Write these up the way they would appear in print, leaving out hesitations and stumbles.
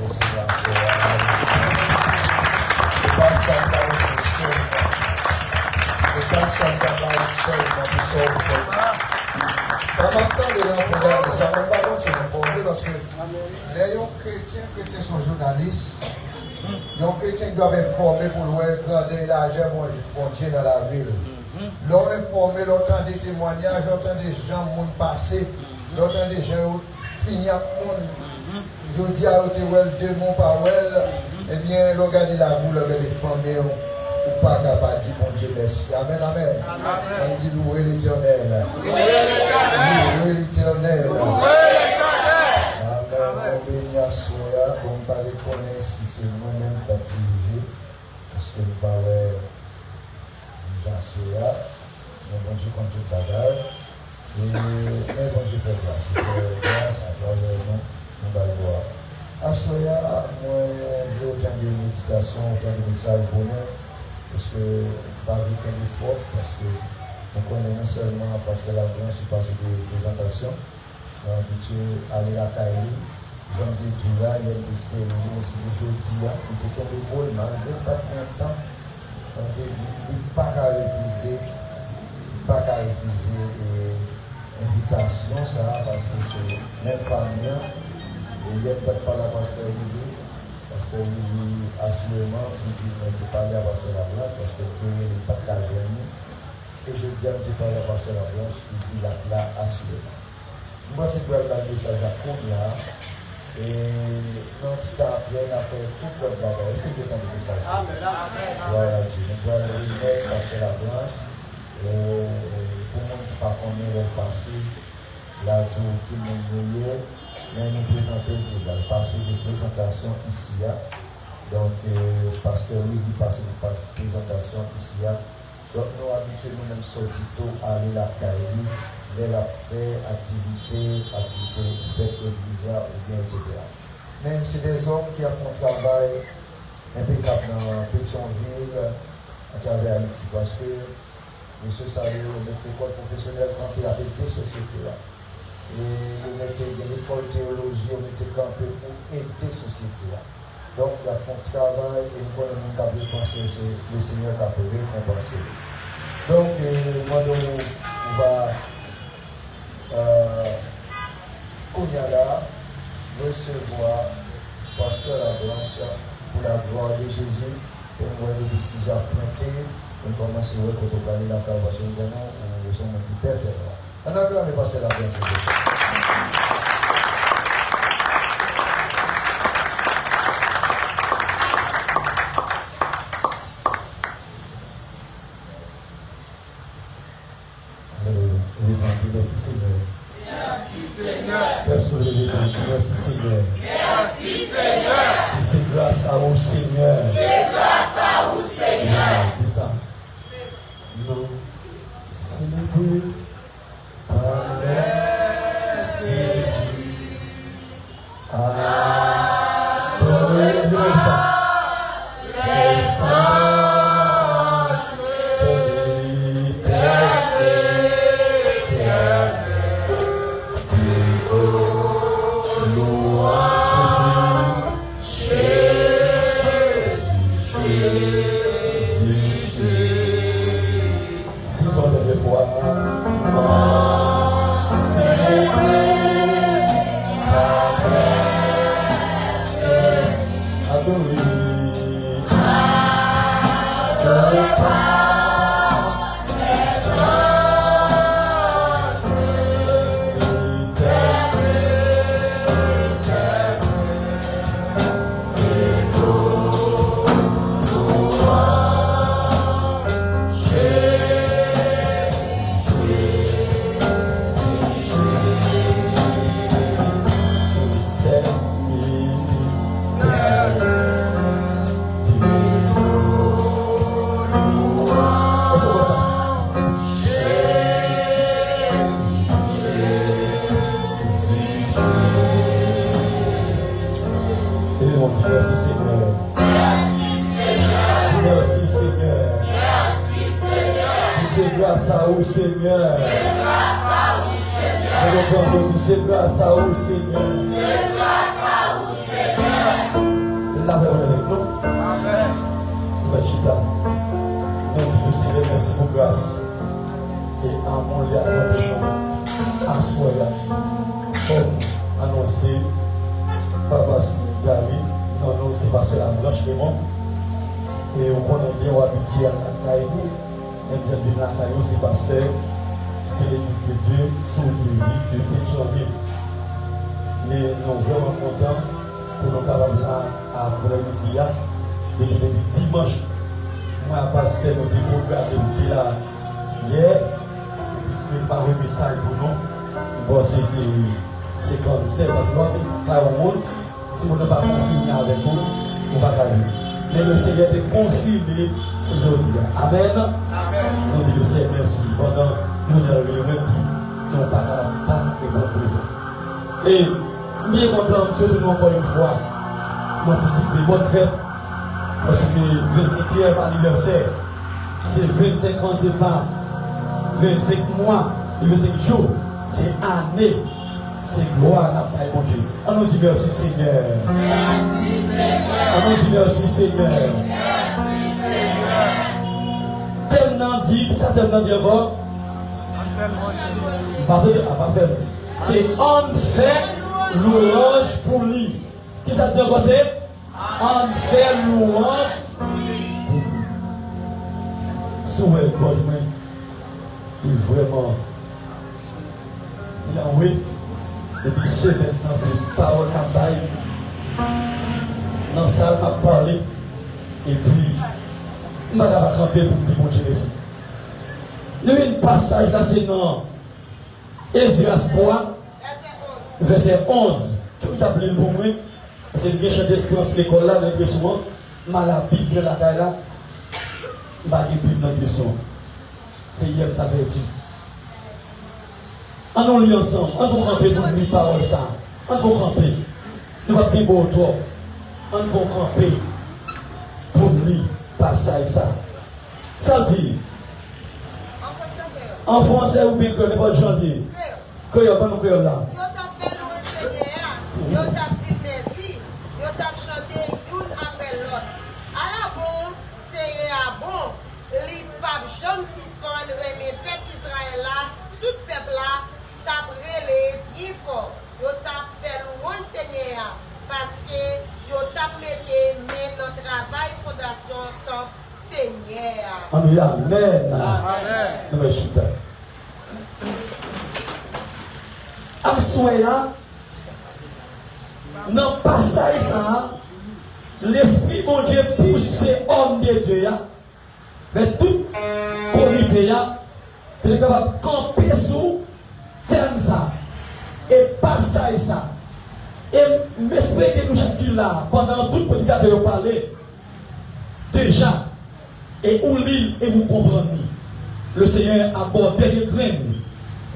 Seigneur. C'est pas ça qui a été seul. C'est pas ça qui a été seul dans le sol. Ça m'entend de l'enfant, mais ça ne m'a pas compte sur l'informer parce que les chrétiens sont journalistes. Les chrétiens doivent être formés pour regarder l'argent bon Dieu dans la ville. L'on est formé, l'entend des témoignages, l'entend des gens monde passer, l'entend des gens finir monde. Je dis à l'autre, deux mots par well, eh bien, regardez la vous, regardez les familles, ou pas capable de dire bon Dieu merci. Amen, amen. On dit louer l'Éternel. Louer l'Éternel. Amen. On bénit à Soya, on ne va pas reconnaître si c'est nous-mêmes qui avons dirigé, parce que nous parlons à Soya, mais bon Dieu comme tout bagage, mais bon Dieu fait grâce. Grâce à toi, nous allons voir. À Soya, moi, j'ai autant de méditation, autant de messages bonheur, parce que pas vite trop, parce que on connaît non seulement parce que la branche est passée des présentations, on est habitué à aller à la Kaili, janvier, juillet, il y a une expérience, c'est jeudi, il était tombé beau, il m'a pas de temps. On te dit, il n'y a pas qu'à refuser l'invitation, ça, parce que c'est même famille. Et il n'y a peut-être pas la pasteur Lili, parce que Lili, assurément, il dit, mais tu parles à pasteur La Blanche, parce que Dieu n'est pas qu'à jeûner. Et je dis, tu parles à pasteur La Blanche, qui dit là, assurément. Moi, c'est pour le message à combien. Et quand tu t'apprends à faire tout le bagage, est-ce que tu as un message? Voilà, Dieu. Nous pouvons le remettre parce que La Blanche, pour moi qui ne pas combien le passé, la jour qui nous voyait, mais nous présenter déjà le passé de présentation ici. Donc, pasteur lui, il passe de présentation ici. Donc, nous habitués, nous-mêmes sortis tôt à aller à la Kaili. Elle a fait activité, fait église, ou bien, etc. Mais c'est des hommes qui font un travail impeccable dans Pétionville, à travers Haïti, parce que M. Salé, l'école professionnelle, campé avec des sociétés. Et on mettait l'école théologie, on mettait campé pour aider des sociétés. Donc, ils font un travail et nous connaissons qu'à penser, c'est le Seigneur qui a pu récompenser. Donc, maintenant, on va. Konyala recevoir pasteur La Blanche pour la gloire de Jésus. Et nous voyons les décisions à planter. On commence à voir quand on gagne la carvation de nous, on sommes plus parfaits. En attendant, le pasteur La Blanche. Merci Seigneur. Merci Seigneur. Merci Seigneur. Merci Seigneur. Et c'est grâce à vous Seigneur. C'est grâce à vous Seigneur. Dis ça. Nous célébrons par merci. Adorez ça. Les saints. Seigneur. C'est grâce à vous, Seigneur. C'est grâce à vous, Seigneur. merci pour grâce. Et avant les à soi, comme annoncé, Papa Gary, non, c'est pas la blanche vraiment. Et on connaît bien l'habitude à la Caillou. Et bien de la Caillou, c'est pasteur Philippe Dieu sous le vie de Pétionville. Mais nous sommes vraiment contents pour nous capables là après-midi. Et depuis dimanche, moi, pasteur, nous avons programmé là hier. Puisque par un message pour nous, bon, c'est comme c'est parce que nous si vous n'avez pas confirmé avec vous, vous ne pouvez pas aller. Mais le Seigneur est confirmé ce jour-là. Amen. Nous disons Seigneur merci. Pendant nous avons dit, nous ne pas et bon présent. Et bien content, nous sommes encore une fois, d'anticiper bonne fête. Parce que 25e anniversaire, c'est 25 ans, c'est pas 25 mois, 25 jours, c'est année. C'est gloire à la mon Dieu. On nous dit merci Seigneur. Merci Seigneur. On nous dit merci Seigneur. Merci Seigneur. Tellement dit, ça tellement dit encore. C'est on fait louange pour lui. Qui ça dit encore c'est? On fait louange pour lui. Souhait God, il vraiment. Yahweh. Et puis ce maintenant, c'est parole à bail. Dans la salle, m'a parlé. Et puis, je vais camper pour dire mon Dieu merci. Le passage là, c'est dans Esdras 3, verset 11. Tout appelé pour moi. C'est bien chanté ce l'école là, mais souvent, ma la Bible de la taille là, je vais Bible dans le son. C'est hier que tu avais dit. Allons lire ensemble. On va camper pour lui parole ça. On va camper. Nous va prier pour toi. On va camper pour lui par ça et ça. Ça dit. En français ou bien que ne pas janvier. Que y a pas nous créole là. Yo t'a fait nous Seigneur. Yo t'a dit merci. Yo t'a chanté une après l'autre. À la bon, Seigneur bon. Li pape Jean suspend mais peuple Israël là, tout peuple là. T'a brûlé bien fort. Yo t'a fait louange Seigneur parce que yo t'a metté main dans travail fondation ton Seigneur. Amen. Amen. Merci. Assoya dans le passage ça, l'esprit mon Dieu pousse ces hommes de Dieu mais tout comité il est capable de camper sous terme ça et passage ça et m'expliquer nous chacun là pendant toute petite de parler déjà et où lit et vous comprenez le Seigneur aborde dernier train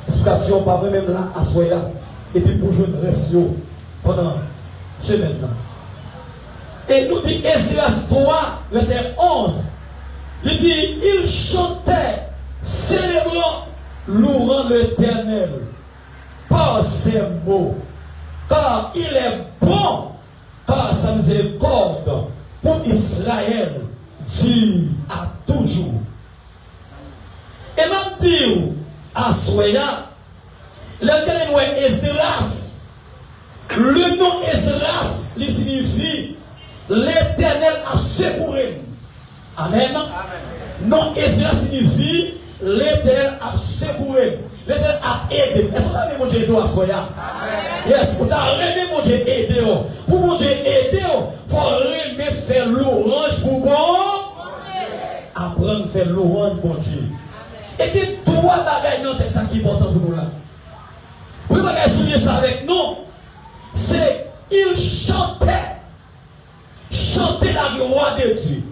explication par même là à Soya et puis pour jouer une ratio pendant ce maintenant et nous dit Esdras 3 verset 11 il dit il chantait célébrant louant l'Éternel par ses mots car il est bon car sa miséricorde pour Israël dure à toujours et même dire à Soya l'Éternel est Esdras le nom Esdras il signifie l'Éternel a secouru. Amen. Non Esdras signifie l'Éternel a secouru. L'Éternel a aidé. Est-ce que vous avez mon Dieu aidé à Soya? Yes, vous avez remis mon Dieu aidé. Pour mon Dieu aider, il faut remettre faire l'orange pour bon. Apprendre à faire l'orange pour Dieu. Et puis, trois bagages dans ça qui est important pour nous là. Vous pouvez pas souligner ça avec nous. C'est il chantait la gloire de Dieu.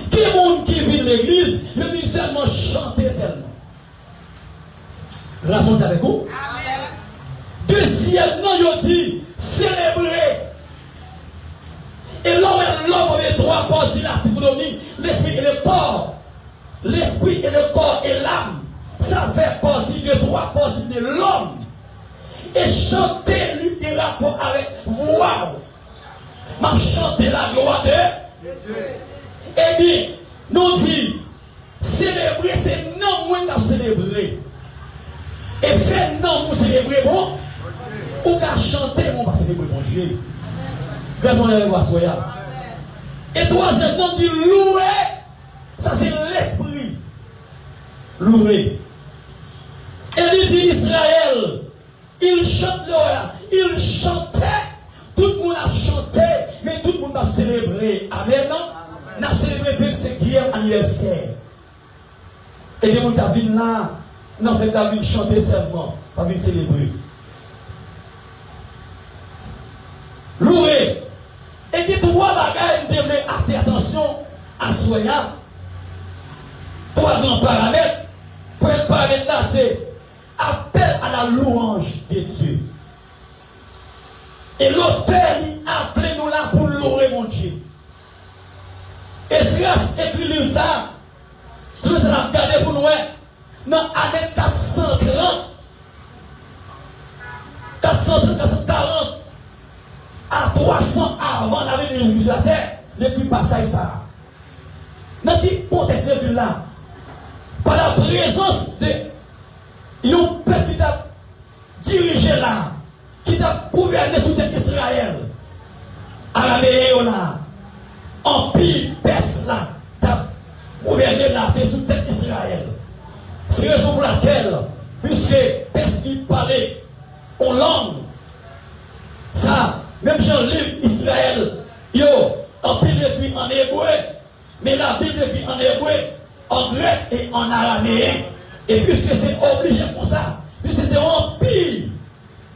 Qui est monde qui vit l'église, il dit seulement chanter seulement. Raconte avec vous. Amen. Deuxièmement, il dit célébrer. Et l'homme avait trois parties de la théonomie, l'esprit et le corps. L'esprit et le corps et l'âme. Ça fait partie de trois parties de l'homme. Et chanter lui des rapports avec voix. M'a chanter la gloire de Dieu. Et bien, nous dit, célébrer, c'est non moins qu'à célébrer. Et faire non pour célébrer, bon, ou qu'à chanter, on va célébrer mon Dieu. Grâce à Dieu, et troisièmement, dit louer, ça c'est l'esprit. Louer. Et il dit Israël, il chante là, il chantait, tout le monde a chanté, mais tout le monde a célébré. Amen. On a célébré le 25e anniversaire. Et les gens qui viennent là, non, c'est pas venir chanter seulement, pas venir célébrer. Louer. Et dit trois bagages, vous devez assez attention à soya. Trois grands paramètres. Pour être paramètre là, c'est appel à la louange de Dieu. Et l'auteur dit appelez-nous là pour louer mon Dieu. Et c'est écrit ça. Tout ça l'a regardé pour nous. Dans l'année 430, 440 à 300 avant la venue de la terre, l'écrit passage ça. Dans le contexte là, par la présence de un peuple qui t'a dirigé là, qui t'a gouverné sous terre Israël, Araméen là, Empire Perse là, t'a gouverné là, sous terre Israël. C'est la raison pour laquelle, puisque Perse qui parlait en langue, ça, même Jean-Livre Israël, yo, Empire écrit en hébreu, mais la Bible écrit en hébreu, en grec et en araméen. Et puisque c'est obligé pour ça, puisque c'était l'Empire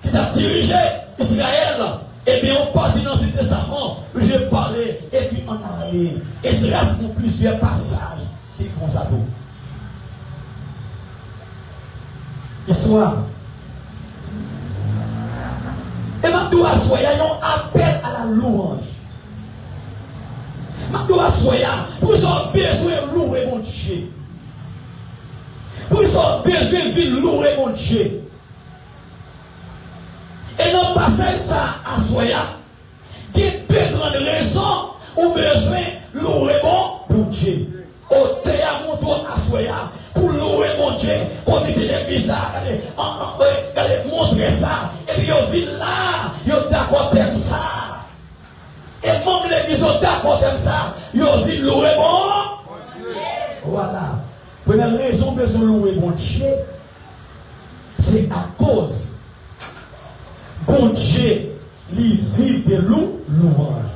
qui t'a dirigé Israël, et bien on passe dans ce testament, je parlais écrit en araméen. Et c'est là pour plusieurs passages qui font ça tout. Histoire. Et maintenant, il y a un appel à la louange. Maintenant, pour ça, besoin de louer mon Dieu. Pour ça, besoin de louer mon Dieu. Et dans le passage, ça, à Soya, il y a deux grandes raisons où besoin de louer mon Dieu. Au théâtre, à Soya, pour louer mon Dieu, comme il était bizarre, regardez, montrer ça, et puis il vit là, il est d'accord avec ça. Et même l'église est d'accord avec ça, il vit louer mon Dieu. Voilà. Première raison de besoin de louer mon Dieu, c'est à cause, bon Dieu, il vit de louange.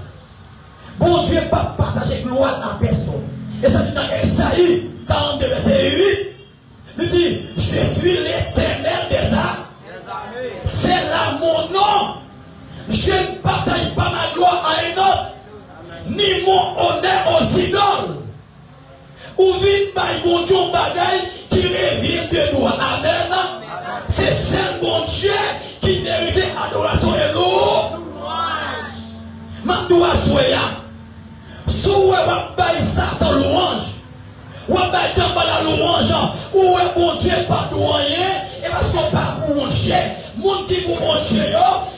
Bon Dieu, pas partager gloire à personne. Et ça dit dans Esaïe 42, verset 8, il dit, je suis l'Éternel des armées. C'est là mon nom. Je ne partage pas ma gloire à un autre, ni mon honneur aux idoles. Ou vite par mon Dieu bagaille qui revient de nous. Amen. C'est seul mon Dieu qui mérite adoration et louange. Mandoua soya. Sous bail Satan louange, ou bail dans la louange, ou bon Dieu pas douanier, et parce qu'on pas pour mon Dieu, mon qui pour mon Dieu,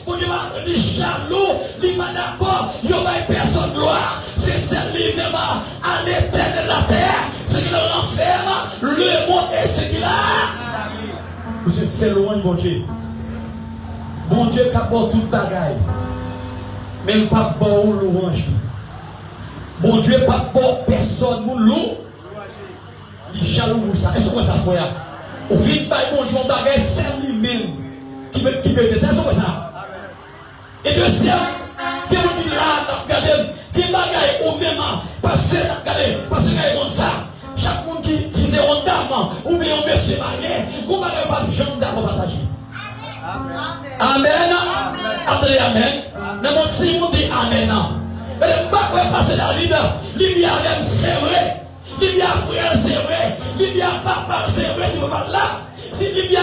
pour Dieu m'a dit jaloux, il m'a d'accord, il y a personne gloire, c'est celle-là même en éternel la terre, ce qui le renferme, le monde est ce qu'il a. Vous c'est loin de mon Dieu. Mon Dieu qui a beau toute bagaille, même pas beau louange. Mon Dieu pas pour personne nous loue. Il jaloux ça. Est-ce que ça soit? Au fin par mon Dieu bagage c'est lui-même qui veut ça. Est-ce que ça? Et deuxième, qui vous dit là, regardez, qui bagaille ou même parce que regardez, parce que comme ça. Chaque monde qui disait on dame ou bien on monsieur marié, vous n'avez pas de gens d'abord partager. Amen. Amen. Amen. Mais mon petit monde dit amen. Mais le bac va passer la vie, il y a même c'est vrai, il y a frère c'est vrai, il y a papa c'est vrai, si vous parlez là, si il y a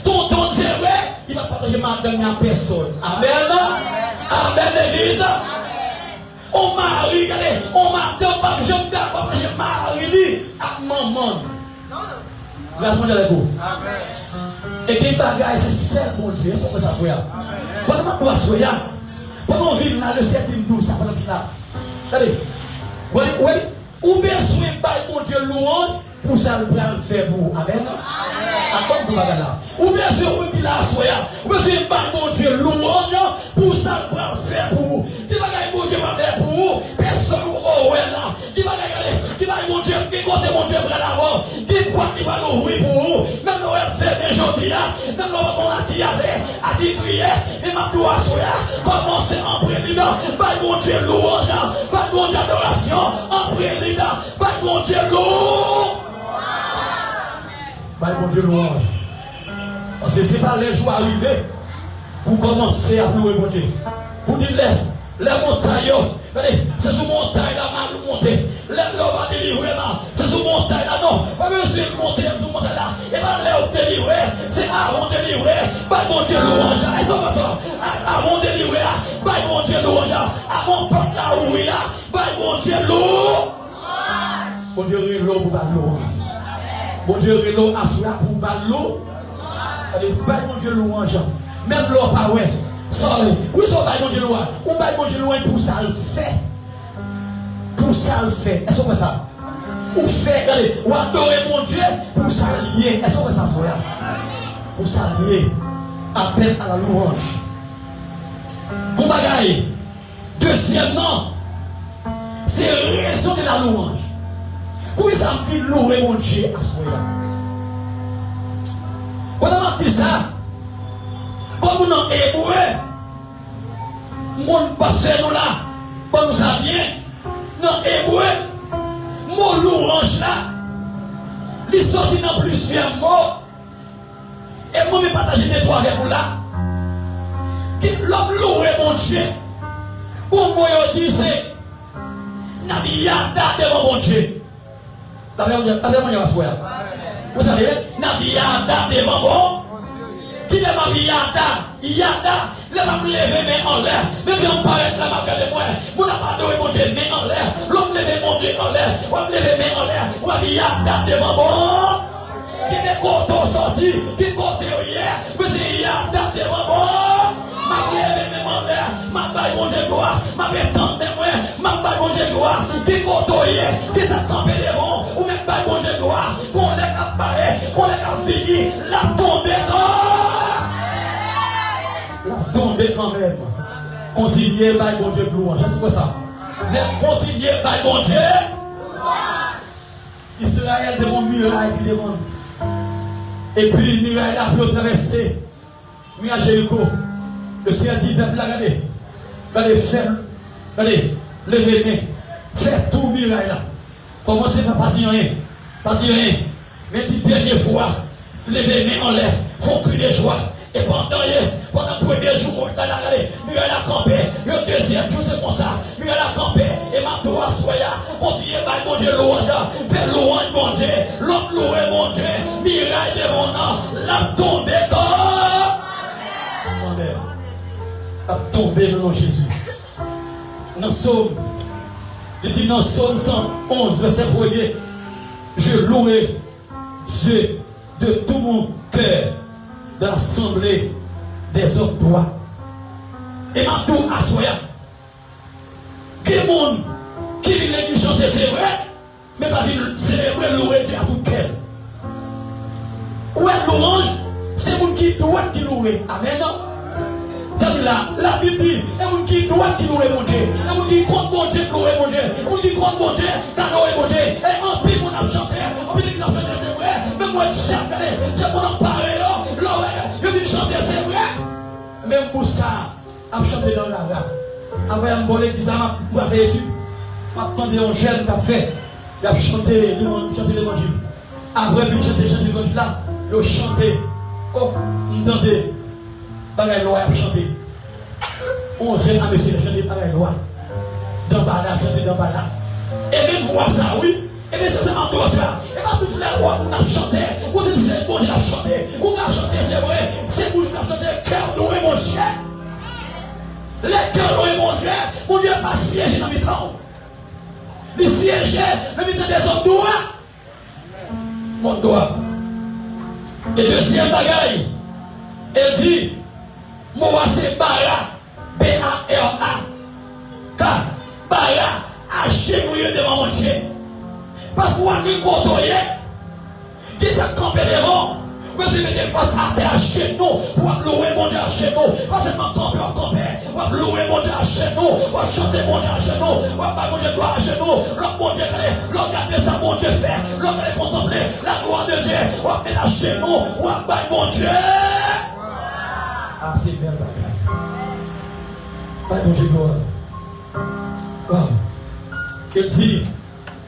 tonton c'est vrai, il va partager ma dernière personne. Amen. Amen l'église. On marie, regardez, on marie, pas je me d'accord, je marie à maman. Regardez-moi les go. Et qui bagaille c'est seul mon Dieu, c'est comme ça soya. Pendant que soya. Pendant qu'on vit là, le septième douce, ça pendant qu'il a. Regardez, oui, Ou besoin de mon Dieu louange pour ça le faire pour vous. Amen. Attends pour là. Ou besoin de la soya. Ou besoin de mon Dieu louange pour ça le faire pour vous. Il va gagner mon Dieu va faire pour vous. Personne au là. Il va gagner mon Dieu. Qui compte mon Dieu pour l'avant. Qui croit qu'il va l'ouvrir pour vous. Même nous va faire des gens là. Même nous va qui avait à dire crier. Et ma doigt soya. Commencez en président. Par mon Dieu louange. Par mon Dieu adoration. En président. Par mon Dieu louange. Par mon Dieu louange. Parce que ce n'est pas les jours arrivés pour commencer à louer mon Dieu. Pour dire les montagnes, c'est sous montagne là, mal monter. Les l'eau va délivrer là, c'est sous montagne là, non. Pas besoin de monter sous montagne là. Et bien l'eau délivrer, c'est avant de délivrer. Par mon Dieu louange. Et ça va ça. Avant de délivrer, par mon Dieu louange. Avant porte là où il y a, par mon Dieu louange. Mon Dieu l'eau pour pas l'eau. Mon Dieu l'eau assoya pour pas l'eau. Par mon Dieu louange. Même l'eau pas ouais. Sorry. Oui, ça va mon Dieu louange. Ou pas mon Dieu louange pour ça le fait. Pour ça le fait. Est-ce que c'est ça? Ou fait, regardez, ou adorer mon Dieu pour ça lier. Est-ce que c'est ça, soya? Pour ça lier. Appel à la louange. Koubagaye. Deuxièmement, c'est raison de la louange. Pourquoi ça me fait louer mon Dieu à soya? Quand on dit ça, comme nous sommes hébreux, mon passé nous là, pour nous ça bien, dans hébreu, mon louange là, il sorti dans plusieurs mots, et moi je partage les trois avec vous là, l'homme loué mon Dieu, pour moi je dis c'est, Nabiyada devant mon Dieu. Vous savez, Nabiyada devant mon qui est ma Yada, Yada, les m'a levé en l'air, mais bien on paraît la marque de moi, vous n'avez pas donné mon Dieu en l'air, l'homme levé mon Dieu en l'air, ou levé en l'air, ou Yada devant moi, qui est content sorti, qui est content hier, mais c'est Yada devant moi, m'a levé en l'air, m'a baille mon Dieu gloire, m'a pétante de moi, m'a baille mon Dieu gloire, qui est content hier, qui s'est tombé devant, ou même baille mon Dieu gloire, qu'on les apparaît, qu'on les a fini, la tombe la tomber quand même. Continuez par mon Dieu louange. C'est quoi ça? Mais continuez par mon Dieu. Israël devant muraille qui devant. Et puis muraille là pour traverser. Muraille Jéricho. Le Seigneur dit peuple là, regardez. Regardez, faire. Regardez, levez les mains. Faites tout muraille là. Commencez par partir rien. Partir rien. Mais dit dernière fois. Levez les mains en l'air. Font crier de joie. Et pendant le premier jour, il a campé. Le deuxième jour, c'est comme ça. Il a campé. Et ma doigt soya. Continuez par mon Dieu louange. Fais louange mon Dieu. L'homme loué mon Dieu. Miraille de mon nom. La tombe corps. Amen. La tombe dans le nom de Jésus. Dans Psaume. Il dit dans Psaume 111, verset 1er. Je louerai Dieu de tout mon cœur. De l'assemblée des autres droits. Et ma tour à soya. Quel monde qui dit chanter, c'est vrai, mais pas dit célébrer, louer Dieu à tout cœur. Où est louange? C'est le monde qui doit qui louer. Amen. C'est là, la Bible dit, c'est le monde qui doit qui louer mon Dieu. C'est le monde qui compte mon Dieu, louer mon Dieu. C'est le monde qui compte mon Dieu, louer mon Dieu. Et en pile, mon a chanté, en pile, ils ont chanté, c'est vrai. Mais moi, je chante, j'ai mon en parler. Je dis chanter, c'est vrai. Même pour ça, je chanter dans la rame. Après, un bolé qui m'a fait étude. Je m'attendais un jeune qui a fait. Il a chanté l'évangile. Après, il a chanté l'évangile là. Il a chanté. Oh, entendez. Pareil, loi, il a chanté. On jeune a essayé de chanter pareil, loi. Dans Bala, chanter dans Bala. Et même voir ça, oui. Et bien, c'est seulement toi, ça. Et pas tous les rois qu'on a chanté. Ou c'est le bon Dieu qui a chanté. Ou qu'on a chanté, c'est vrai. C'est bouche qui a chanté. Cœur loué, mon Dieu. Les cœurs loué, mon Dieu. Mon Dieu n'a pas siégé dans mes temps. Il siégé dans mes temps des autres doigts. Mon doigt. Et deuxième bagaille. Elle dit, moi, c'est Bara. B-A-R-A. Car Bara a chémouillé devant mon Dieu. Parfois, nous côtoyer. Qui s'est campé devant. Vous mettez face à terre chez nous. Pour louer mon Dieu chez nous. Pas seulement camper, pour louer mon Dieu chez nous. Pour chanter mon Dieu chez nous. Pour faire mon Dieu gloire chez nous. L'homme mon Dieu, l'homme regarder ça mon Dieu faire. L'homme aller contempler la gloire de Dieu. Pour mettre chez nous. Pour faire mon Dieu. Ah, c'est bien bagaille. Pas mon Dieu gloire. Wow. Il dit,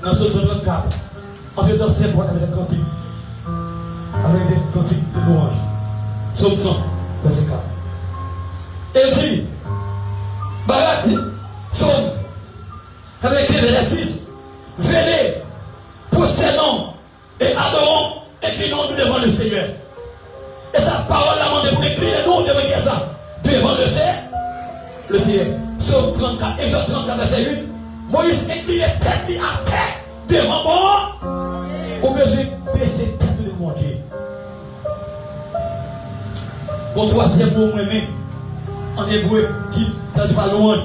dans ce 34, on fait danser pour avec des cantiques. Avec des cantiques de louange. Somme 100, verset 4. Il dit, Barati, Somme, avec les verset 6, venez, possédons et adorons, inclinons-nous devant le Seigneur. Et sa parole l'a demandé pour écrire nous devant ça. Devant le Seigneur. Somme 34, Exode 34, verset 8. Moïse inclinait tête à terre devant moi. Ou bien je baisser tête de mon Dieu. Bon troisième mot moi-même en hébreu qui traduit par louange,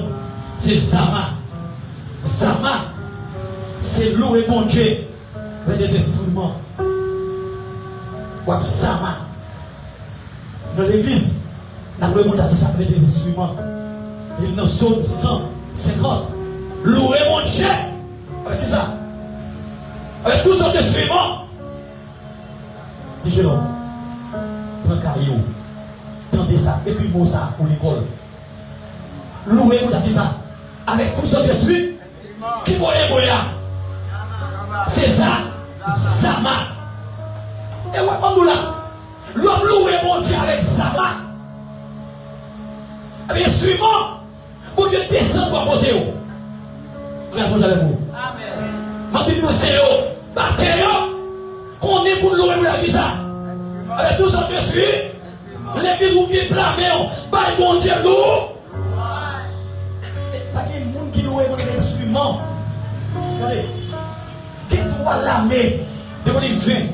c'est Zama. Zama, c'est louer mon Dieu avec des instruments. Comme Zama. Dans l'église, la louer mon Dieu avec des instruments. Il nous sonne 150. Louer mon Dieu. Avec qui ça? Avec tous sortes de instruments. Dis-je non. Prends caillou. Tendez ça. Écris-moi ça pour l'école. Louer mon Dieu ça. Avec tous sortes de instruments. Qui voit c'est ça. Zama. Et ouais, on nous là. L'homme louer mon Dieu avec Zama. Avec instrument. Pour Dieu descendre pour côté. Regardez avec vous. Amen. Ma Bible c'est yo. Qu'on est pour louer la vie ça. Avec tout ça que suis. L'église où qui blâme. Bah mon Dieu loue. Pas de monde qui loue un instrument. Regardez. Qui doit l'amener de mon vin.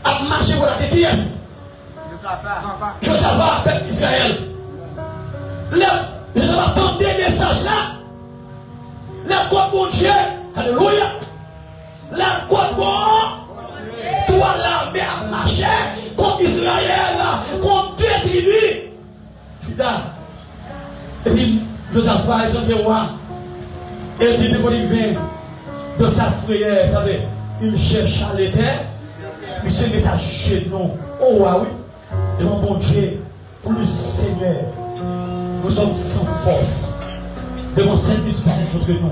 À marcher pour la tête. Josaphat, peuple Israël. Je vais attendre des messages là. La quoi mon Dieu, alléluia. La quoi bon, toi la mer marché contre Israël, contre deux tribus. Judas. Et puis Josaphat est tombé roi. Et il dit de il vient de sa frayeur, vous savez, il cherche à l'éternel, il se met à genoux. Oh oui, devant mon Dieu, pour le Seigneur. Nous sommes sans force. Devant cette musique contre nous.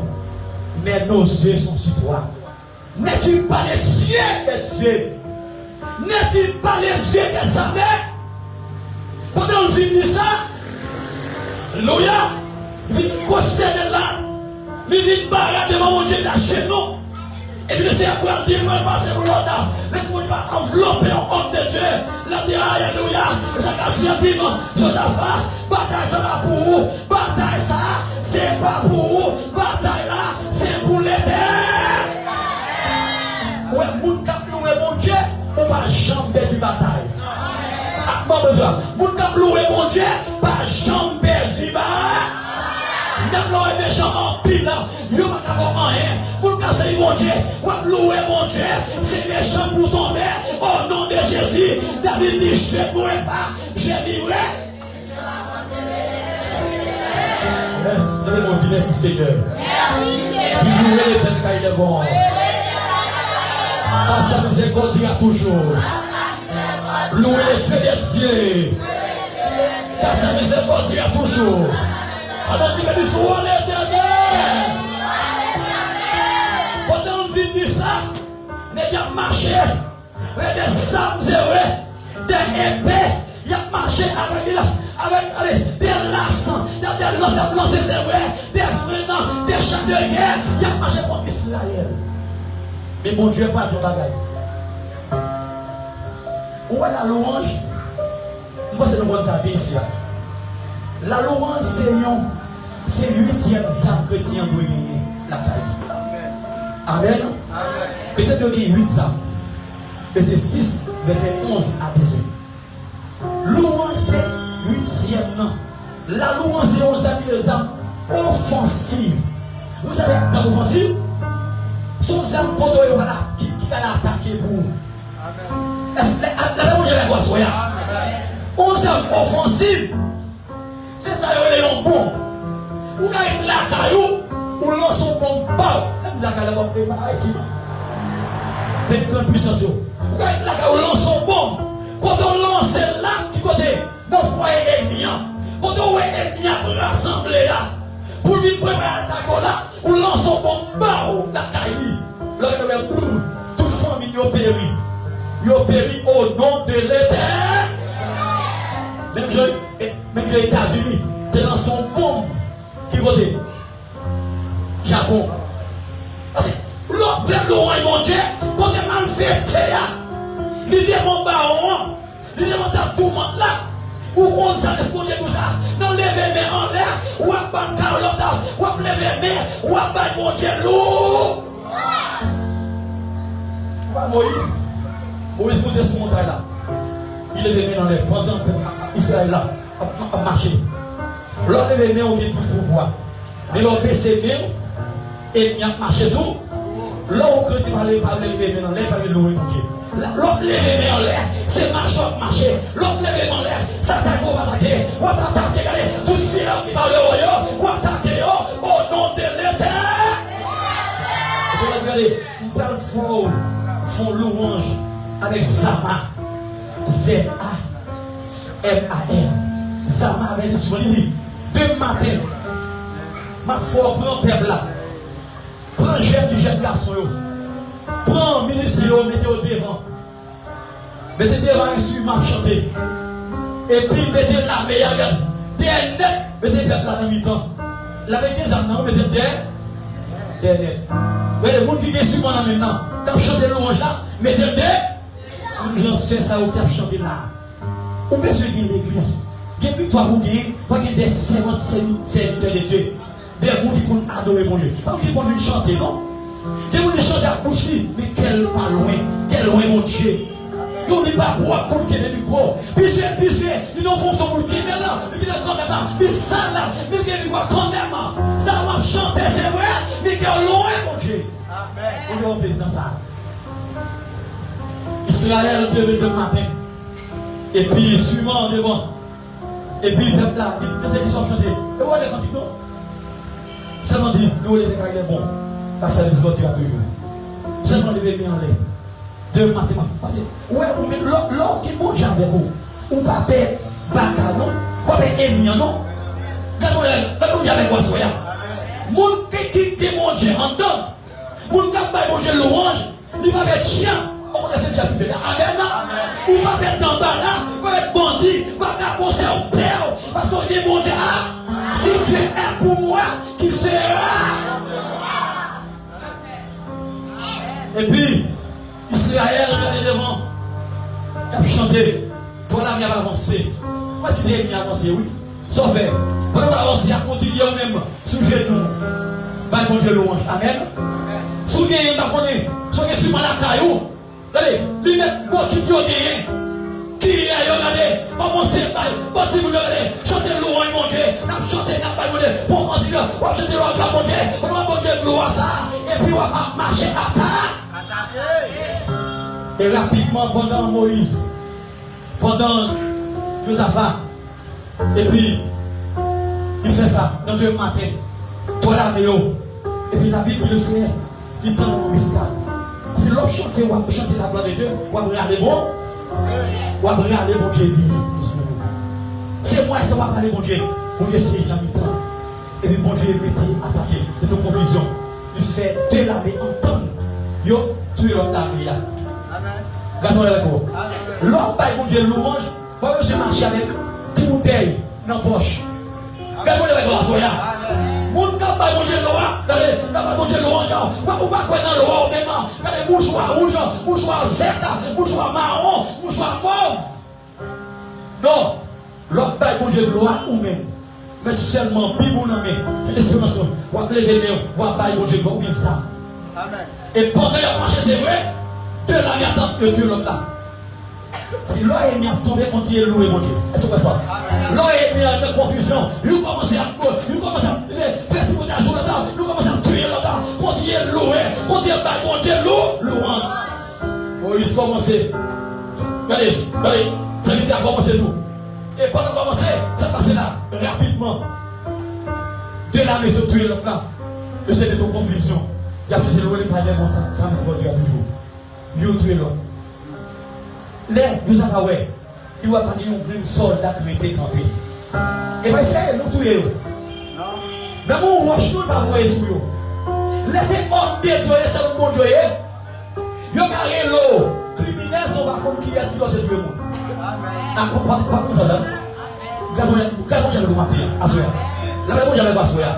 Mais nos yeux sont sur toi. N'es-tu pas les yeux des dieux? N'es-tu pas les yeux des amis? Pendant que je dis ça, alléluia, je dis posséder là, je dis barrer devant mon Dieu là chez nous. Et puis le Seigneur va dire, moi, passer pour l'autre. Laisse-moi pas envelopper en homme de Dieu. La dire, alléluia. Ça casse un dimanche. Josaphat, bataille ça va pour vous. Bataille ça, c'est pas pour vous. Bataille là, c'est pour l'éternel. Ouais, mon cap loué mon Dieu, on va jamais du bataille. Ah, pas besoin. Mon cap loué mon Dieu, pas jamais du bataille. Même l'homme est méchant en pile, il n'y a pas avoir rien. Pour casser mon Dieu, pour louer mon Dieu, c'est méchant pour tomber. Au nom de Jésus, David dit, je ne mourrai pas, je vivrai. Merci, mon Dieu, merci Seigneur. Merci. Louer l'éternel car il est bon. À sa miséricorde dira toujours. Louer les dieux des dieux. Car sa miséricorde dira toujours. Pendant qu'il me dit, sois l'éternel. Pendant qu'il me dit ça, il a marché avec des sables, des épées. Il a marché avec des lassans, des lancers, c'est vrai, des frenants, des chants de guerre. Il a marché contre Israël. Mais mon Dieu, pas de bagaille. Où est la louange? Moi, c'est le bon sabi ici. La louange, c'est l'huitième âme chrétien doit gagner la taille. Amen. Peut-être qu'il y a 8 âmes. Verset 6, verset 11 à 18. Louange, c'est huitième nom. La louange, c'est des âmes offensives. Vous savez, les âmes offensives? Son âme contre qui va l'attaquer pour. Est-ce que la même chose est quoi, soya? On s'aime offensive. C'est ça, il y a un bon. Ou quand il la caillou, ou lance son bon pas. La caillou, c'est pas Haïti. C'est une grande puissance. Ou quand il la caillou, lance son bon. Quand on lance là, qui côté, nos foyers ennemis. Quand on voit ennemis rassemblés là, pour lui préparer l'attaque là, ou lance son bon bas, la caillou. Toute famille yo péri. Yo péri au nom de l'Éternel. Même les États-Unis, c'est dans son bombe qui côté Japon. Parce que l'autre de l'oreille, mon Dieu, quand il mal fait, il demande baron, il demande tout le monde là. Ou qu'on s'en est tout ça, non lever mes en l'air, ou à bancar l'autre, ou à lever mes, ou à battre mon Dieu lourd. Moïse, Moïse montait sur montagne là. Il est venu dans l'air pendant que Israël là a marché. L'autre est venu au plus pouvoir. Mais l'autre baissé bien et il a marché sous. L'autre qui parlait dans l'air, il a loué mon Dieu. L'autre levé en l'air, c'est marcher. L'autre levé en l'air, ça attaque, on va attaquer. On va attaquer, regardez, tout silence qui parle au royaume, on va attaquer au nom de l'Éternel. Regardez, on parle fort. Font louange avec Zama. Z-A-M-A-R. Zama avec le souverain. Deux matins, ma foi, prends peuple là. Prends jeune garçon. Prends musicien, mettez au devant. Mettez devant, suis m'a chanter. Et puis mettez la meilleure gamme. Dernier, mettez peuple là dans mi-temps. La meilleure gamme, mettez dernier. Mais le monde qui est sur moi maintenant. Quand je chante louange là, mais j'en sais ça où tu chanter là. Ou bien ceux qui sont l'église, il y a victoire pour gagner, il y a des serviteurs de Dieu. Des gens qui vont adorer mon Dieu. Pas qui vont chanter, non? Des gens qui chantent à bouche, mais quel pas loin mon Dieu. Ils n'ont pas boire pour qu'il y ait des micros. Puis ils n'ont fonction pour qu'il y ait là, ils n'ont quand même là, ils ça là, mais il y a des micros quand même. Ça va chanter, c'est vrai, mais qu'il y a loin mon Dieu. Bonjour, président ça. Israël devait le matin. Et puis, suivant devant. Et puis, le peuple là, il essaie de chanter. Et voilà, quand il non. Seulement dit, nous, les déclarés bons. Face à l'exode, tu as toujours. Seulement, les bébés en l'air. De matin, ma fille. Ouais, l'or qui mange avec vous. Ou pas père, baka, non. Ou pas père ennemi, non. Quand on y avec quoi, soya. Mon qui mon Dieu en dedans. Mon cap mon Dieu louange. Il va être chien. On laisse déjà vivre là. Amen. Ou pas être dans bas là. Va être bandit. Va faire penser au père. Parce qu'on dit mon Dieu. Si tu es pour moi, qui sera. Et puis, Israël regardez devant. Il a chanté. Pour la mienne avancer. Moi qui l'ai mis avancer, oui. Sauf fait. Pour avancer, à continuer même. Sujet nous. Bah, mon Dieu louange. Amen. Si vous avez un baconné, si vous avez sur la caillou, allez, lui mettre bon qui peut gagner. Qui est regardez, commencez par, bon si vous regardez, chantez louange mon Dieu, chantez n'a pas mon Dieu, pour continuer, on chante louange mon Dieu, on va mon Dieu gloire ça, et puis on va marcher à terre. Et rapidement pendant Moïse, pendant Josaphat, et puis il fait ça dans le matin, pour la méo, et puis la Bible le Seigneur. Il t'a envoyé ça. C'est l'autre chanter, ou chanter la gloire de Dieu, ou regarder bon, ou regarder bon Dieu. C'est moi, c'est moi parler bon Dieu. Bon Dieu, c'est la mi-temps. Et puis bon Dieu, mettez, attaquer, de ton confusion. Il fait de l'armée entendre. Yo, tu es l'armée. Amen. Gardons avec vous. L'autre, bon Dieu, louange, moi, je marche avec 10 bouteilles dans la poche. Gardons avec vous, soya. Mon tabac, mon Dieu, mon Dieu, ou pas quoi dans le roi, même, les mouchoirs rouges, mouchoirs verts, mouchoirs marron, mouchoirs mauves. Non, l'autre bail, mon Dieu, ou même, mais seulement, bibou dans mes, l'espérance, ou à lever les ou à bail, mon Dieu, ou bien ça. Amen. Et pendant le marché, c'est vrai, de la vie attend que Dieu l'autre là. Si l'on est mis à tomber, on dit loué, mon Dieu. Est-ce que c'est ça? L'on est mis à confusion. Nous commençons à faire tout le monde sur la table. Nous commençons à tuer l'autre. Continuez à louer. Continuez à bon Dieu, louange. Moïse commençait. Regardez, ça veut dire commencer tout. Et pendant qu'on commençait, ça passait là, rapidement. De la maison, tuer l'autre là. Le Seigneur de confusion. Il a fait de l'eau, il fallait bon ça me fait Dieu toujours. Il a tué l'autre. Là, nous avons ouais. Il va passer un soldat qui était campé. Et bien, c'est nous tuer. Mais mon roche, nous ne pas voir sur eux. Laissez homme bien Dieu, c'est le bon Dieu. Il y a carré l'eau. Criminels sont pas comme qui est qui doit te tuer. Amen. Pas comme ça là. Gardons le matin. Assoya. La même chose j'avais pas assoya.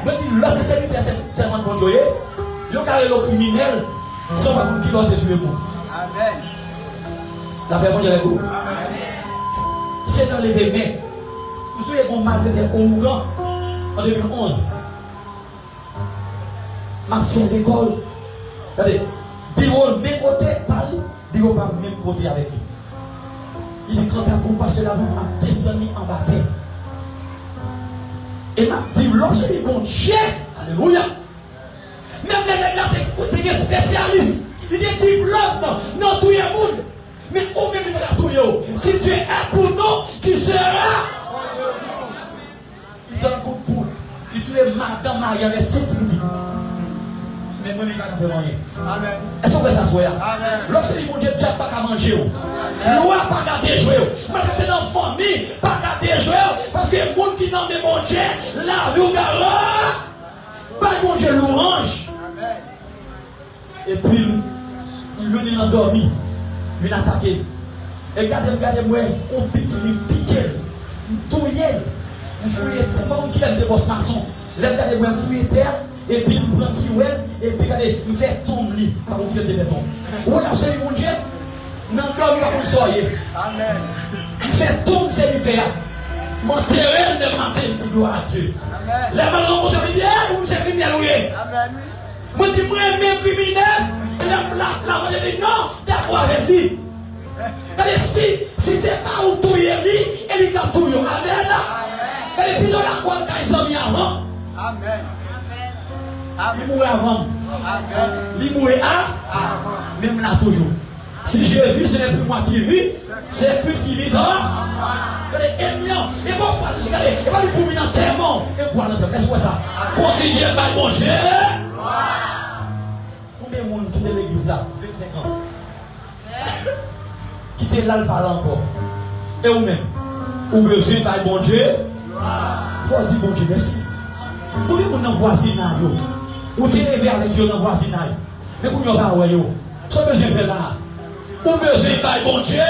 Mais là c'est sécurité c'est un bon Dieu. Il y a carré l'eau criminel sont pas comme qui doit te tuer. Amen. La même chose j'avais vous. C'est dans les mains. Vous savez qu'on m'a fait au Ougan en 2011. Ma fait l'école. Regardez, bureau mes côtés parle, bureau pas même côté avec lui. Il est quand à passer là-bas, m'a descendu en bas. Et m'a dit, lorsque bon Dieu, alléluia. Même les gars, des spécialistes, il est diplôme dans tout le monde. Mais au même tout le monde, si tu es un pour nous, tu seras. Il donne un coup de poule. Il tue madame Marie avec 6 minutes. Mais moi, je ne vais pas faire rien. Amen. Est-ce qu'on peut s'asseoir? Amen. Lorsque mon Dieu n'a pas qu'à manger, loi pas qu'à déjouer, mais quand dans la famille, pas qu'à déjouer, parce que les gens qui n'ont pas mon Dieu, la vie au pas mon Dieu louange. Et puis, il vient l'endormir, il attaquer. Et regardez-moi, on pique, il pique, il touille, il fouille, tellement qu'il aime des bosses maçons. Regardez-moi, il fouille terre. Et puis il prend si et puis regardez, il fait tomber par où il devait tomber. Ou là, c'est mon Dieu, non, non, pas comme ça. Amen. Il fait tomber c'est l'hyper. Mon terrain de matin, pour gloire à Dieu. Amen. Les malins vont te dire, vous êtes criminel, oui. Amen. Moi, je dis, moi, même criminel, la voix dit non, d'accord avec lui. Si c'est pas où tout est lui, et il a tout. Amen. Et puis, dans la croix, quand ils sont mis avant. Amen. Il mourait avant. Il mourait avant. Même là toujours. Si je vis, ce n'est plus moi qui vis, c'est Christ qui vit dans. Regardez, et bon, regardez, et pas lui pour venir en terre, et pour aller dans laisse-moi ça. Continuez, mon Dieu. Combien de monde quitte l'église là, 25 ans? Quittez là le parler encore. Et vous-même, ou besoin par bon Dieu, il faut dire bon Dieu merci. Combien de monde dans le voisinage? Ou tu es élevé avec eux dans le voisinage. Mais vous n'avez pas de vous. Ce que je fais là. Ou besoin par bon Dieu.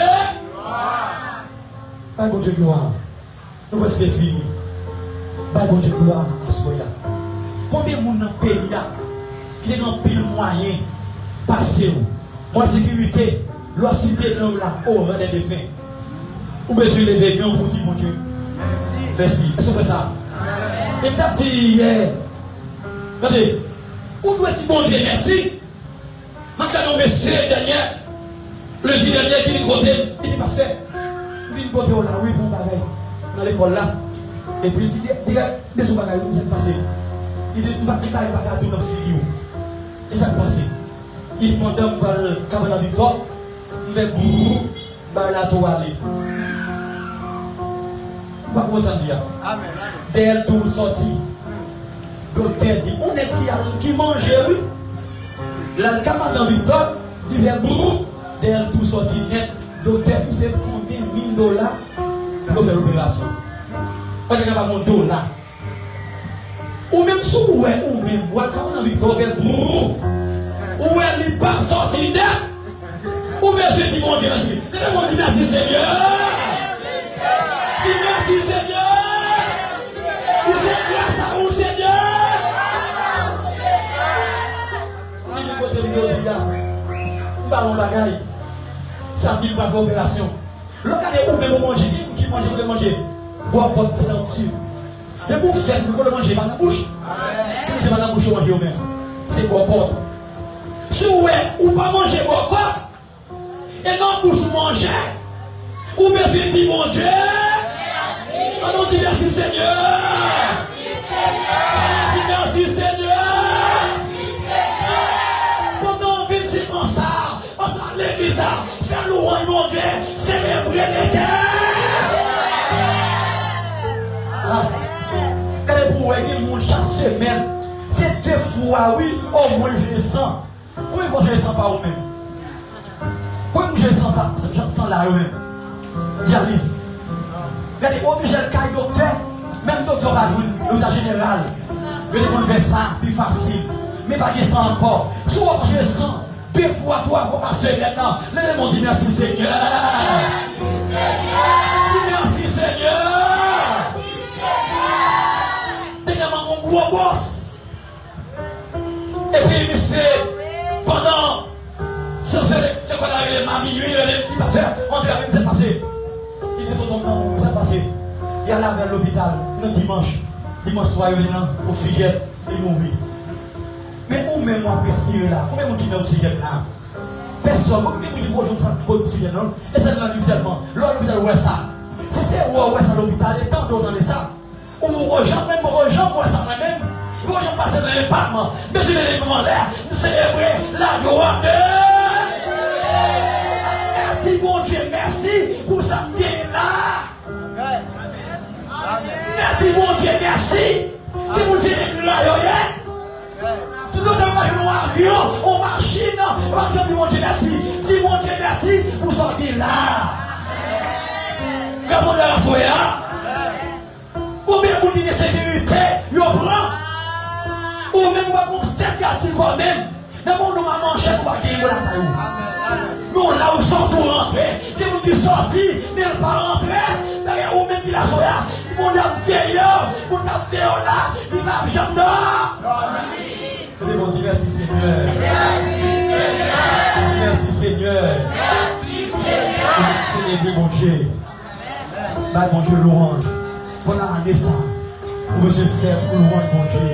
Par bon Dieu gloire. Nous voici c'est fini. Par bon Dieu gloire à ce moment-là. Combien de monde dans le pays qui est dans pile moyen passer où? Moi sécurité. L'ocité de la horreur des défunts. Ou besoin de lever bien pour dire mon Dieu. Merci. Est-ce que c'est ça? Et peut-être hier. Regardez. Où doit dire bon Dieu merci? Maintenant, monsieur dernier, le dit dernier qui est côté, il dit pasteur, il dit côté là, oui, bon bagaille, dans l'école là. Et puis il dit, des sous bagaille, où s'est passé? Il dit, il parle pas tout dans le fil. Et ça passe. Il demande par le camarade du corps, mais boum, bah là, tout aller. Pas comment ça dit? Amen. Dès tout sorti. Docteur dit, on est qui mange, oui. La camarade dans Victor, il vient derrière tout sorti net. Docteur, vous savez combien $1000 pour faire l'opération? On n'est pas mon dollar. Ou même sous ou même, ou camarade dans Victor, ou elle n'est pas sorti net. Ou bien je dis mon Dieu merci. Dis merci Seigneur. Dis merci Seigneur. Dis grâce à vous Seigneur. Ballon bagaille, ça dit pas d'opération. Le cas de où même manger, qui mange, vous manger, boire votre petit dans dessus. Et vous faites, vous le manger par la bouche. Comme c'est par la bouche, vous mangez vous-même. C'est boire votre. Si vous ou pas manger boire votre, et non bouche vous mangez, ou merci dit mon Dieu. On nous dit merci Seigneur. Merci Seigneur. l'église, faire louange, mon Dieu, célébrer l'éternel. Regardez pour vous, chaque semaine, c'est 2 fois, oui, au moins je le sens. Combien de fois je le sens pas au même? Combien de fois je le sens ça? Je le sens là, au même. Dialyse. Regardez, obligé de caille docteur, même docteur va jouer, l'hôpital général. Je vais faire ça, plus facile. Mais pas de sang encore. Soit je sens 2 fois, 3 fois par semaine maintenant. Les gens dit merci Seigneur. Merci Seigneur. Merci Seigneur. Dernièrement, mon gros boss. Et puis, monsieur, pendant l'école arrive à minuit, il passait, on devait arriver, c'est passé. Il est tout le monde, c'est passé. Il allait vers l'hôpital, le dimanche. Dimanche soir, il est dans l'oxygène, il mourit. Mais où même moi respirer là? Où même qui dans l'oxygène là? Personne, qui me dit bonjour, ça pour l'oxygène là? Et c'est dans l'hôpital. L'hôpital, où est ça? Si c'est où est ça l'hôpital, et tant d'autres dans ça. Ou vous rejoignez même, vous rejoignez ça même. Vous rejoignez passer dans l'épartement. Mais je vais les moments là, célébrer la gloire de merci, bon Dieu, merci pour ça bien là. Merci, bon Dieu, merci. Qui vous dit là, tout le monde va jouer en avion, en machine. On va dire, mon Dieu, merci. Dis, mon Dieu, merci pour sortir là. Comment on a la soya? Combien vous dites de sécurité, vous prend? Ou même vous avez gâté quand même. Dans le monde, on va manger pour gagner la taille. Nous, là où sont tous rentrés, qui vous dit sorti, mais ne pas rentrer, ou même dit la soya, ils vont dire vieillard, ils vont dire vieillard là, ils vont jamais là. Ils vont dire merci Seigneur. Merci Seigneur. Merci Seigneur. Seigneur, mon Dieu. Bah, mon Dieu, louange. Pendant l'année, ça, vous devez faire pour louange, mon Dieu.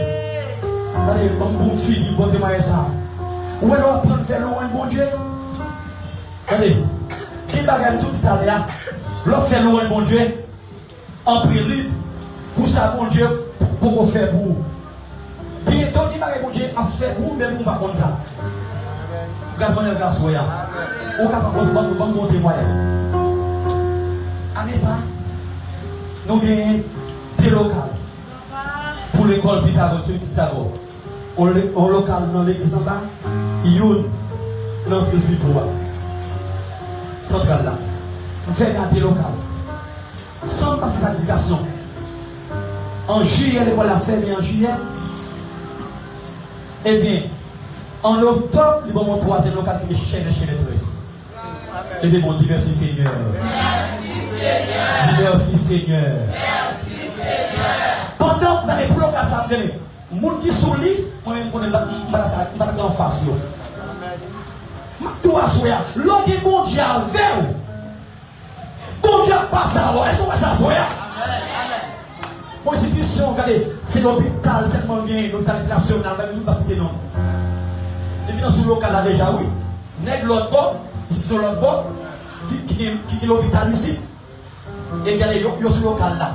Allez, bon fille, bon témoin, ça. Où est-ce qu'on peut faire louange, mon Dieu? Allez, qui bagaille tout l'Italien, l'on fait louange, mon Dieu, en prière, pour ça, mon Dieu, pour qu'on fait pour vous. Bientôt, qui bagaille, mon Dieu, a fait pour vous, même pour ne pas comme ça. Regardez-moi la grâce, soya. Ou capable de faire un bon témoin. Allez, ça. Nous avons des locaux pour l'école Pythagore, sur Pythagore. On local dans l'église en bas, il y a notre fille pour centrale là. Nous faisons des locaux. Sans pas faire planification. En juillet, l'école a fermé en juillet. Eh bien, en octobre, nous avons mon 3e local qui est chez les touristes. Eh bien, mon Dieu, merci Seigneur. Merci Seigneur. Merci Seigneur. Pendant que les blocs à ça, les gens qui sont là, moi-même, je ne vais pas en face. Je dois soya. L'autre est bon Dieu avec vous. Bon Dieu passe à vous. Est-ce que ça soya? Mon institution, regardez, c'est l'hôpital, c'est tellement bien, l'hôpital national, même nous, parce que non. Les finances locales là déjà, oui. Nègre l'autre bord, ici sur l'autre bord, qui est l'hôpital ici. Et regardez, il y a sur local là.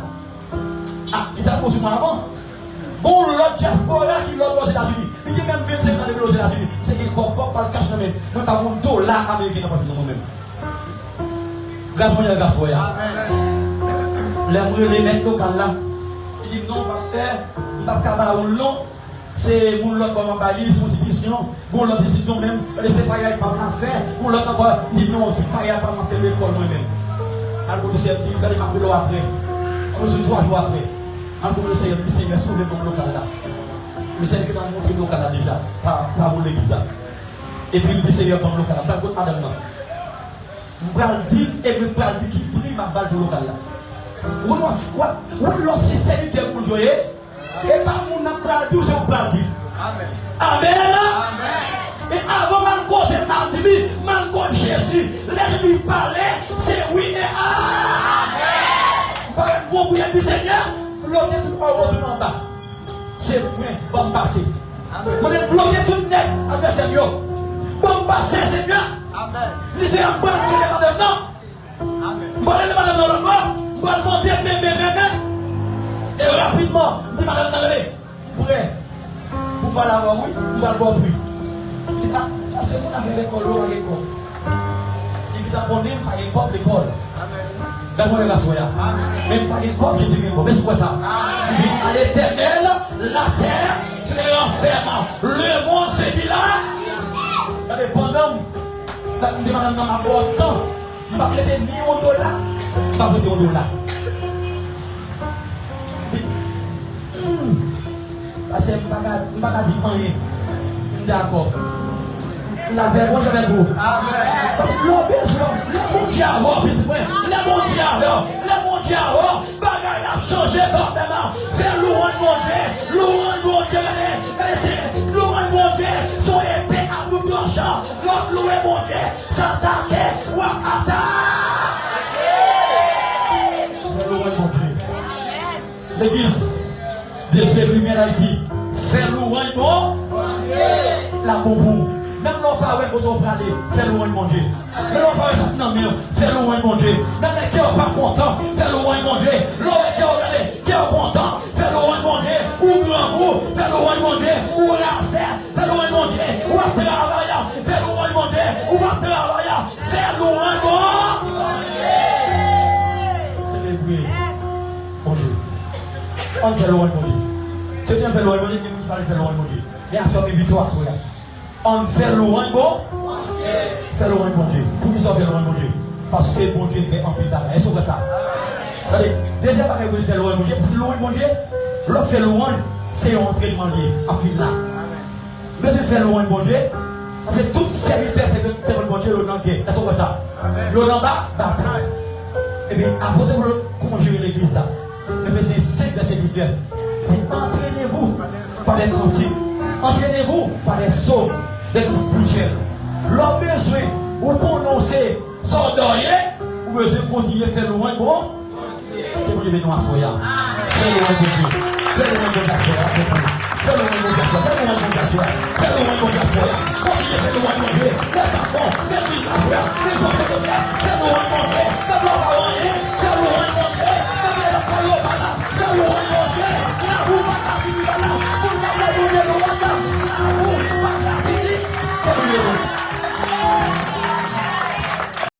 Ah, il t'a posé moi avant. Bon, l'autre diaspora qui est l'autre aux États-Unis. Il dit même 25 ans aux États-Unis. C'est qu'il comprend pas le cash même. Même pas mon dollar américain dans le même. Regarde-moi les gars, soya. Les mecs locaux là. Il dit non, pasteur, il n'y a pas de non. C'est mon l'autre comme en balise, mon institution. Bon, l'autre décision même. C'est pas grave, pas faire. Bon, l'autre encore, il dit non, c'est pas grave, pas faire l'école moi-même. Alors, le Seigneur dit, regardez ma boulot après. On se 3 jours après. Alors, le Seigneur sauve mon local là. Le Seigneur va montrer le local là déjà. Par l'église là. Et puis, le Seigneur va le local là. Par contre, madame là. Je vais le dire et je vais le dire qui brille ma balle du local là. Ou l'on s'est serviteur pour jouer. Et par mon nom, je vais le dire. Amen. Amen. Et avant de côté de Jésus, l'église parlait, c'est oui et amen. Par exemple, vous pouvez dire Seigneur, l'autre est tout en bas. C'est moi, bon passer. Vous pouvez bloquer tout net avec Seigneur. Bon passer, Seigneur. Amen. Lisez un point pour les madame, non. Amen. Vous allez madame dans le bas, vous allez demander, mais. Et rapidement, dit madame dans le prêt. Vous allez avoir oui, vous allez avoir oui. C'est mon affaire d'école, l'école. Jésus t'a donné par une forme d'école. D'accord, les gars, même pas une comme Jésus vient. Mais c'est quoi ça? Il dit à l'éternel, la terre c'est enferme. Le monde c'est qui là? Regardez, pendant que madame dans ma boîte, je ne vais pas prêter ni $1, je ne vais pas prêter $1. Parce que je ne vais pas dire rien. D'accord. La vergonne avec vous. L'obéissance, le bon diable, le bon diable, bagaille a changé complètement. C'est louange mon Dieu, louange mon Dieu, louange mon Dieu, son épée à bout de tranchant, l'autre louange mon Dieu, s'attaquer ou attaquer. C'est louange mon Dieu. L'église, Dieu c'est lumière Haïti, c'est louange mon Dieu. La pour vous. Même l'on parle quand on parle, c'est louange mon Dieu. Même l'on parle c'est louange mon Dieu. Même les qui sont pas contents, c'est louange mon Dieu. L'on qui est content, c'est louange mon Dieu. Ou grand goût, c'est louange mon Dieu. Ou l'arcère, c'est louange mon Dieu. Ou à travailler, c'est louange mon Dieu. Ou à travailler, c'est louange mon Dieu. C'est les bruits. Mon Dieu. On fait louange mon Dieu. C'est bien fait louange mon Dieu, mais vous parlez de louange mon Dieu. Et à ce moment, victoire sur là. On fait louange bon Dieu. Fait louange bon Dieu. Pour qui ça fait louange bon Dieu? Parce que bon Dieu fait un peu d'arrêt. Est-ce que ça? Regardez, déjà pas que vous faites louange bon Dieu. Parce que louange bon Dieu, l'autre fait louange, c'est un entraînement lié. En fin là. Monsieur fait louange bon Dieu. Parce que tout serviteur, c'est que bon Dieu, l'on en guerre. Est-ce que ça? L'on en bas, bataille. Et bien, après, comment gérer l'église ça? Le verset 5, verset 19. Entraînez-vous par les cantiques. Entraînez-vous par les sauts, les spirituels. L'homme besoin, vous connaissez, s'endormir, ou besoin de continuer à faire loin, bon? C'est pour les nous à soya. C'est loin de Dieu. C'est loin de Dieu. C'est loin de Dieu. C'est loin de Dieu. C'est loin de Dieu. Continuez à faire loin de Dieu. Les enfants, les filles, les autres,